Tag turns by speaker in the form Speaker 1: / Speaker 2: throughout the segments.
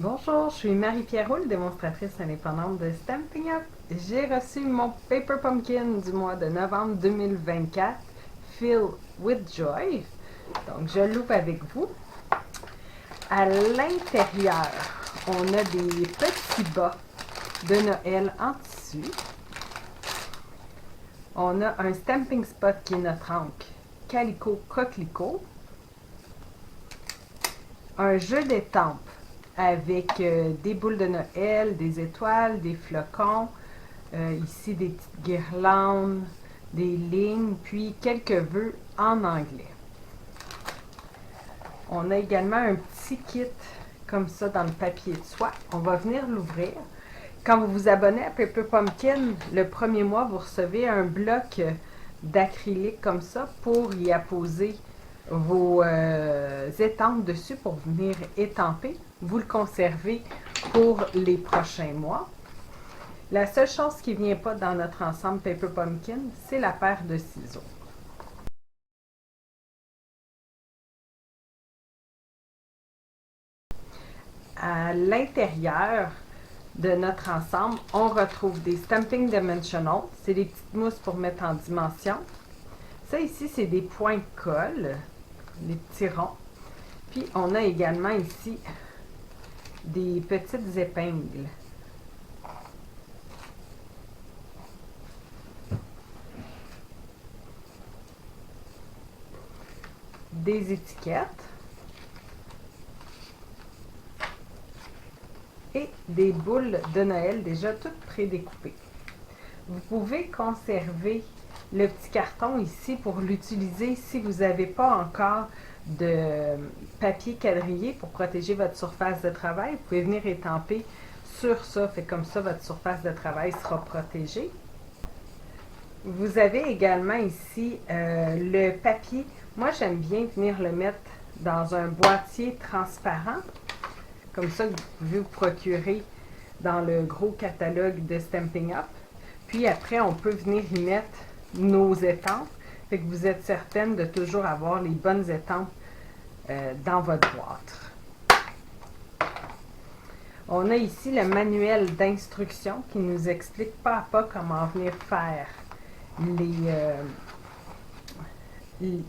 Speaker 1: Bonjour, je suis Marie-Pierre Roule, démonstratrice indépendante de Stampin' Up. J'ai reçu mon Paper Pumpkin du mois de novembre 2024, Feel with Joy. Donc, je l'ouvre avec vous. À l'intérieur, on a des petits bas de Noël en tissu. On a un Stamping Spot qui est notre encre Calico Coquelicot. Un jeu d'étampes avec des boules de Noël, des étoiles, des flocons, ici des petites guirlandes, des lignes, puis quelques vœux en anglais. On a également un petit kit comme ça dans le papier de soie. On va venir l'ouvrir. Quand vous vous abonnez à Paper Pumpkin, le premier mois, vous recevez un bloc d'acrylique comme ça pour y apposer vos étampes dessus pour venir étamper. Vous le conservez pour les prochains mois. La seule chose qui ne vient pas dans notre ensemble Paper Pumpkin, c'est la paire de ciseaux. À l'intérieur de notre ensemble, on retrouve des Stamping Dimensional. C'est des petites mousses pour mettre en dimension. Ça ici, c'est des points de colle, les petits ronds. Puis on a également ici des petites épingles. Des étiquettes et des boules de Noël déjà toutes prédécoupées. Vous pouvez conserver le petit carton ici pour l'utiliser si vous n'avez pas encore de papier quadrillé pour protéger votre surface de travail. Vous pouvez venir étamper sur ça, fait comme ça votre surface de travail sera protégée. Vous avez également ici le papier. Moi, j'aime bien venir le mettre dans un boîtier transparent, comme ça que vous pouvez vous procurer dans le gros catalogue de Stampin' Up. Puis après, on peut venir y mettre nos étampes, fait que vous êtes certaine de toujours avoir les bonnes étampes dans votre boîte. On a ici le manuel d'instruction qui nous explique pas à pas comment venir faire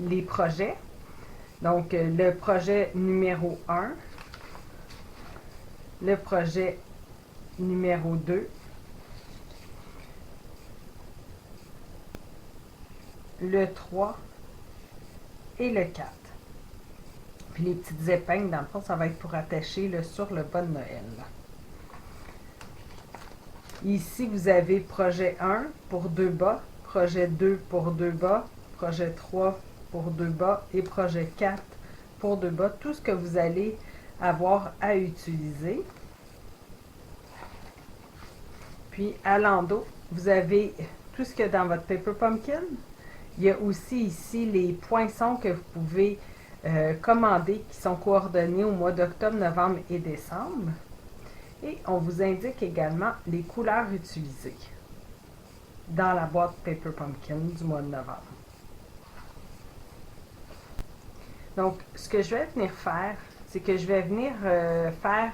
Speaker 1: les projets. Donc, le projet numéro 1, le projet numéro 2, le 3 et le 4. Puis les petites épingles, dans le fond, ça va être pour attacher là, sur le bas de Noël. Ici, vous avez projet 1 pour 2 bas, projet 2 pour 2 bas, projet 3 pour 2 bas et projet 4 pour 2 bas. Tout ce que vous allez avoir à utiliser. Puis à l'endos, vous avez tout ce qu'il y a dans votre Paper Pumpkin. Il y a aussi ici les poinçons que vous pouvez commander qui sont coordonnés au mois d'octobre, novembre et décembre. Et on vous indique également les couleurs utilisées dans la boîte Paper Pumpkin du mois de novembre. Donc, ce que je vais venir faire, c'est que je vais venir faire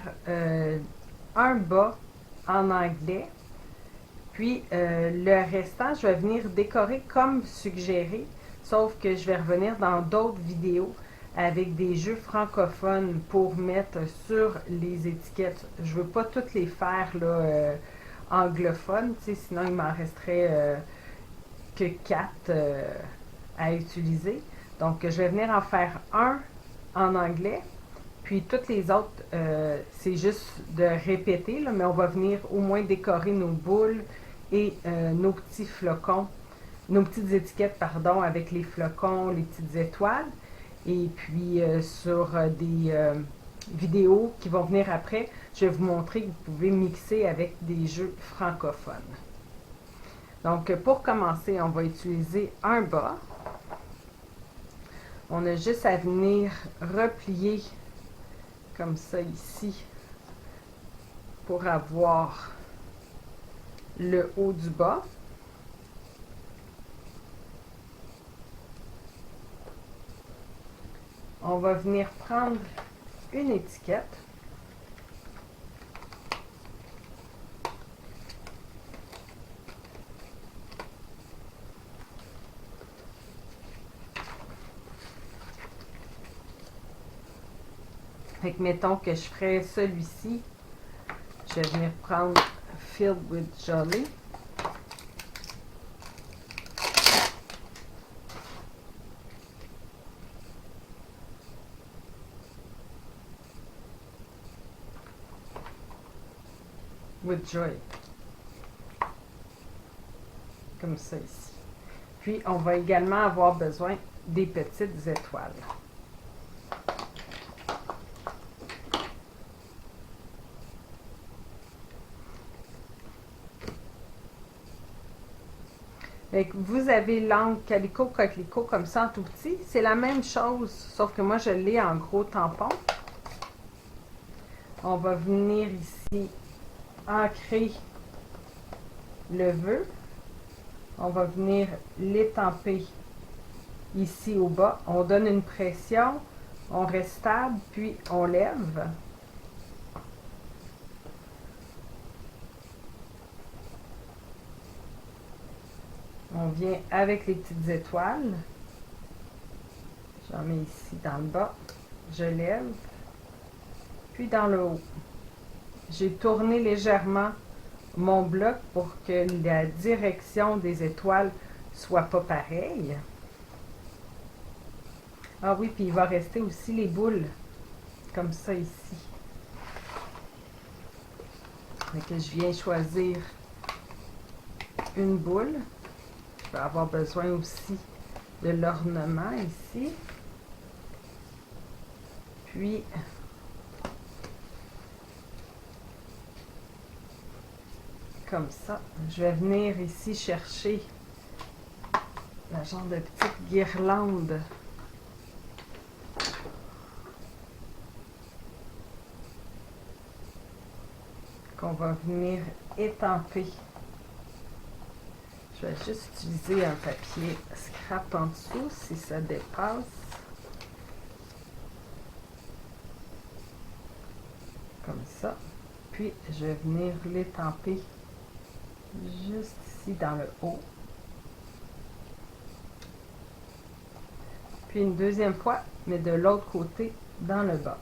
Speaker 1: un bas en anglais. Puis le restant, je vais venir décorer comme suggéré, sauf que je vais revenir dans d'autres vidéos avec des jeux francophones pour mettre sur les étiquettes. Je ne veux pas toutes les faire là, anglophones, sinon il m'en resterait que 4 à utiliser. Donc je vais venir en faire un en anglais, puis toutes les autres, c'est juste de répéter, là, mais on va venir au moins décorer nos boules et nos petits flocons, nos petites étiquettes, pardon, avec les flocons, les petites étoiles. Et puis sur des vidéos qui vont venir après, je vais vous montrer que vous pouvez mixer avec des jeux francophones. Donc pour commencer, on va utiliser un bas. On a juste à venir replier comme ça ici pour avoir le haut du bas. On va venir prendre une étiquette Fait que mettons que je ferais celui-ci. Je vais venir prendre Filled with Jolly. With Joy. Comme ça ici. Puis, on va également avoir besoin des petites étoiles. Vous avez l'angle Calico Coquelicot comme ça en tout petit. C'est la même chose, sauf que moi je l'ai en gros tampon. On va venir ici ancrer le vœu. On va venir l'étamper ici au bas. On donne une pression, on reste stable, puis on lève. On vient avec les petites étoiles. J'en mets ici dans le bas. Je lève. Puis dans le haut. J'ai tourné légèrement mon bloc pour que la direction des étoiles soit pas pareille. Ah oui, puis il va rester aussi les boules. Comme ça ici. Donc je viens choisir une boule. Je vais avoir besoin aussi de l'ornement ici. Puis, comme ça, je vais venir ici chercher la genre de petite guirlande. Qu'on va venir étamper. Je vais juste utiliser un papier scrap en dessous si ça dépasse. Comme ça. Puis, je vais venir l'étamper juste ici dans le haut. Puis une deuxième fois, mais de l'autre côté dans le bas.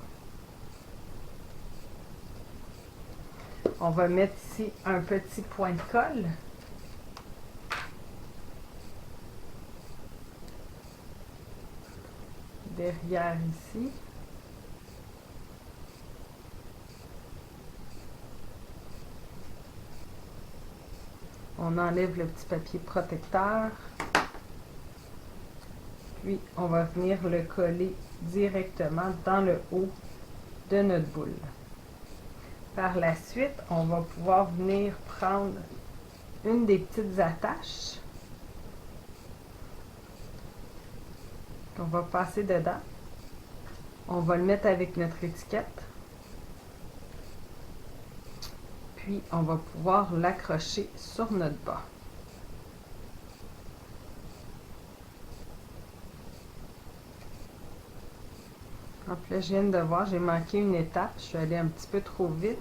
Speaker 1: On va mettre ici un petit point de colle. Derrière ici. On enlève le petit papier protecteur. Puis, on va venir le coller directement dans le haut de notre boule. Par la suite, on va pouvoir venir prendre une des petites attaches qu'on va passer dedans. On va le mettre avec notre étiquette. Puis, on va pouvoir l'accrocher sur notre bas. Donc là, je viens de voir, j'ai manqué une étape. Je suis allée un petit peu trop vite.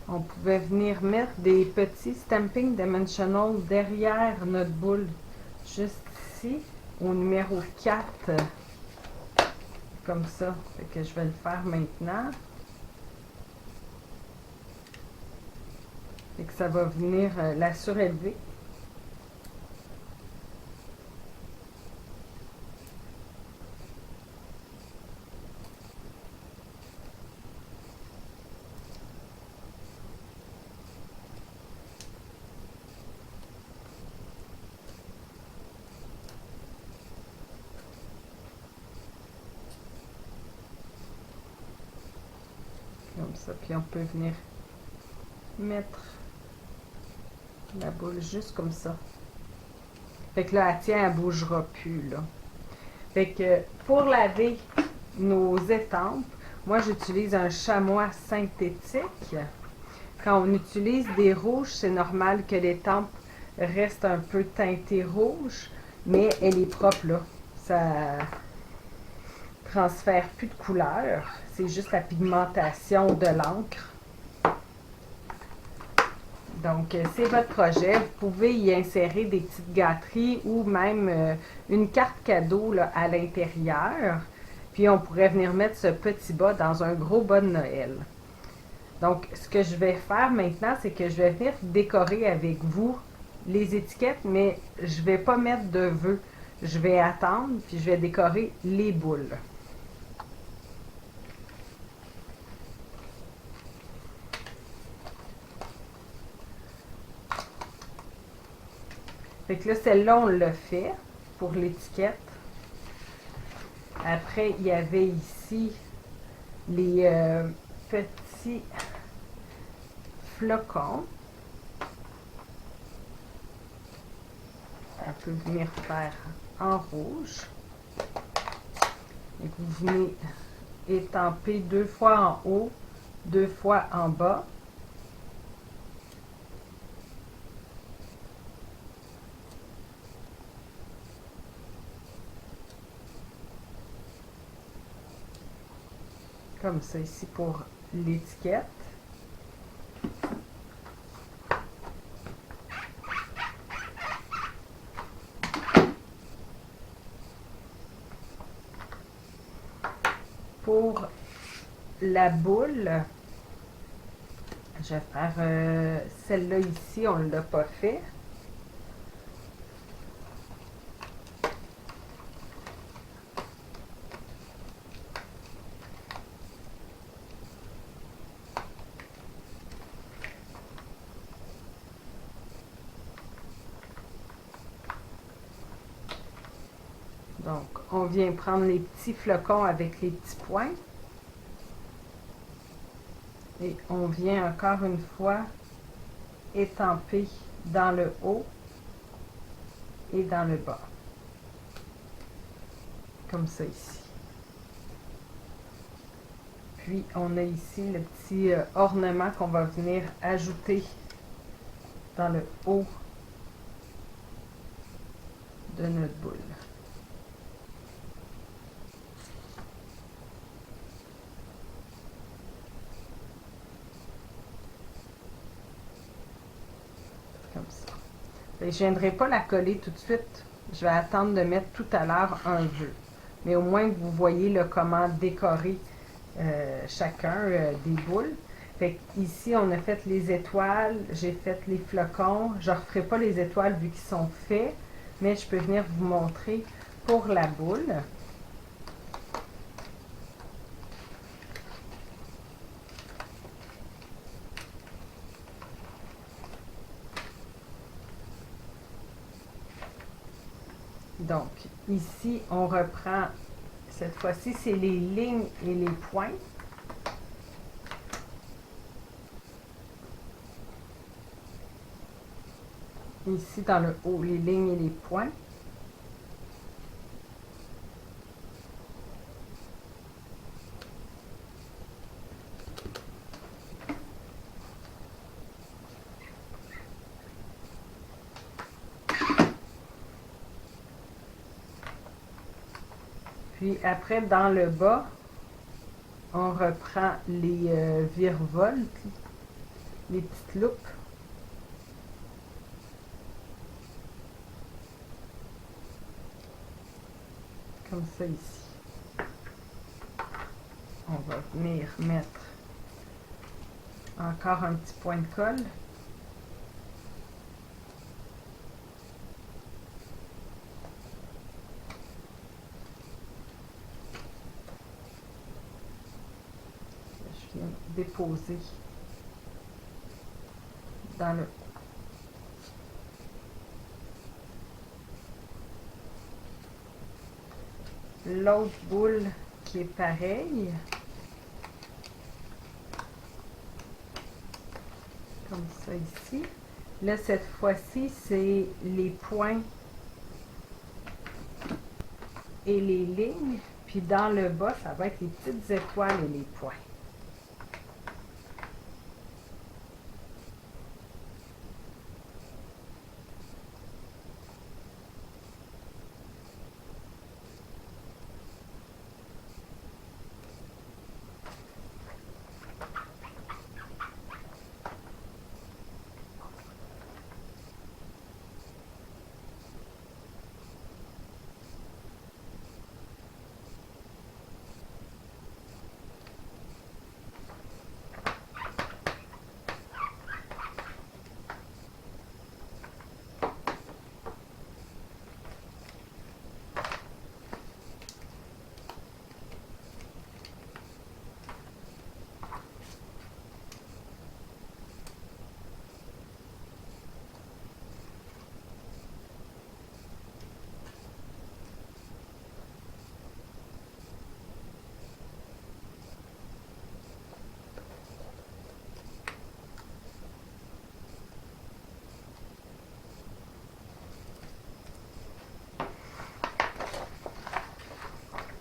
Speaker 1: On pouvait venir mettre des petits Stamping Dimensional derrière notre boule. Juste ici, au numéro 4. Comme ça. Fait que je vais le faire maintenant. Et que ça va venir la surélever. Comme ça. Puis on peut venir mettre la boule juste comme ça. Fait que là, elle tient, elle ne bougera plus, là. Fait que pour laver nos étampes, moi, j'utilise un chamois synthétique. Quand on utilise des rouges, c'est normal que l'étampe reste un peu teintée rouge, mais elle est propre, là. Ça transfère plus de couleur. C'est juste la pigmentation de l'encre. Donc, c'est votre projet. Vous pouvez y insérer des petites gâteries ou même une carte cadeau là, à l'intérieur. Puis on pourrait venir mettre ce petit bas dans un gros bas de Noël. Donc, ce que je vais faire maintenant, c'est que je vais venir décorer avec vous les étiquettes, mais je ne vais pas mettre de vœux. Je vais attendre, puis je vais décorer les boules. Fait que là, celle-là, on l'a fait pour l'étiquette. Après, il y avait ici les petits flocons. On peut venir faire en rouge. Et vous venez étamper 2 fois en haut, 2 fois en bas. Comme ça ici pour l'étiquette. Pour la boule, je vais faire celle-là ici, on ne l'a pas fait. Donc, on vient prendre les petits flocons avec les petits points. Et on vient encore une fois étamper dans le haut et dans le bas. Comme ça ici. Puis, on a ici le petit ornement qu'on va venir ajouter dans le haut de notre boule. Comme ça. Et je ne viendrai pas la coller tout de suite. Je vais attendre de mettre tout à l'heure un vœu. Mais au moins que vous voyez là, comment décorer chacun des boules. Fait ici, on a fait les étoiles, j'ai fait les flocons. Je ne referai pas les étoiles vu qu'ils sont faits, mais je peux venir vous montrer pour la boule. Donc, ici, on reprend, cette fois-ci, c'est les lignes et les points. Ici, dans le haut, les lignes et les points. Puis après, dans le bas, on reprend les virevoltes, les petites loupes. Comme ça ici. On va venir mettre encore un petit point de colle. Je viens déposer dans le l'autre boule qui est pareille. Comme ça ici. Là, cette fois-ci, c'est les points et les lignes. Puis dans le bas, ça va être les petites étoiles et les points.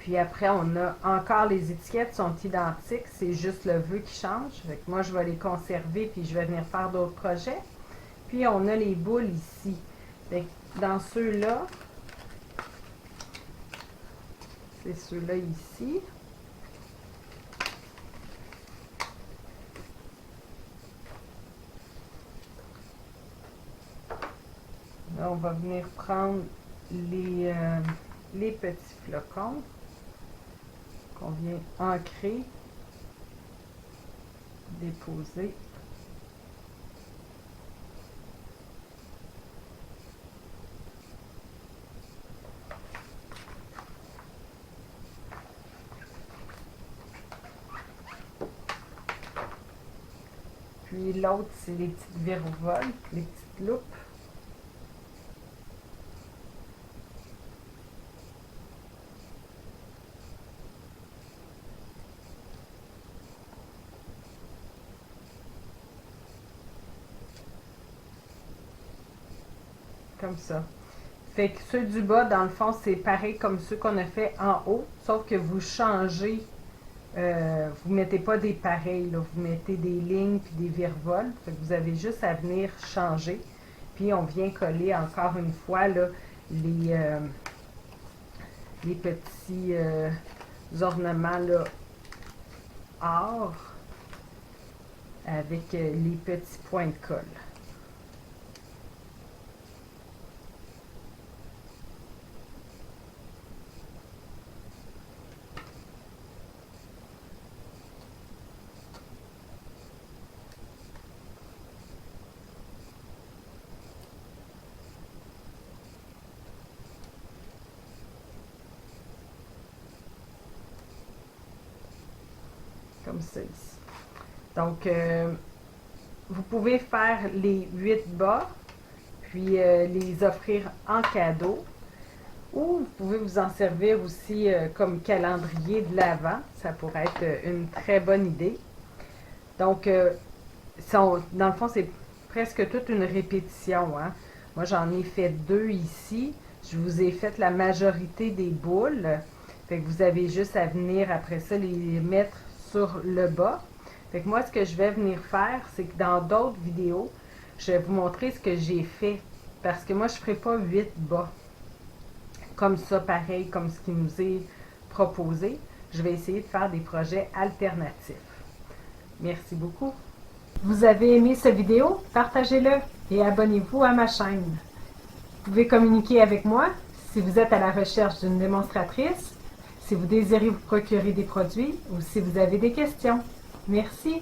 Speaker 1: Puis après, on a encore les étiquettes sont identiques, c'est juste le vœu qui change. Fait que moi, je vais les conserver puis je vais venir faire d'autres projets. Puis on a les boules ici. Fait que dans ceux-là, c'est ceux-là ici. Là, on va venir prendre les petits flocons qu'on vient ancrer, déposer. Puis l'autre, c'est les petites virevoltes, les petites loupes. Comme ça. Fait que ceux du bas, dans le fond, c'est pareil comme ceux qu'on a fait en haut, sauf que vous changez, vous ne mettez pas des pareils, là, vous mettez des lignes puis des virevoltes. Fait que vous avez juste à venir changer. Puis on vient coller encore une fois là, les petits ornements là, or avec les petits points de colle. Comme ça ici. Donc, vous pouvez faire les 8 bas, puis les offrir en cadeau. Ou vous pouvez vous en servir aussi comme calendrier de l'Avent. Ça pourrait être une très bonne idée. Donc, dans le fond, c'est presque toute une répétition. Hein? Moi, j'en ai fait 2 ici. Je vous ai fait la majorité des boules. Fait que vous avez juste à venir après ça les mettre sur le bas. Fait que moi, ce que je vais venir faire, c'est que dans d'autres vidéos, je vais vous montrer ce que j'ai fait. Parce que moi, je ne ferai pas 8 bas. Comme ça, pareil, comme ce qui nous est proposé. Je vais essayer de faire des projets alternatifs. Merci beaucoup. Vous avez aimé cette vidéo? Partagez-le et abonnez-vous à ma chaîne. Vous pouvez communiquer avec moi si vous êtes à la recherche d'une démonstratrice, si vous désirez vous procurer des produits ou si vous avez des questions. Merci.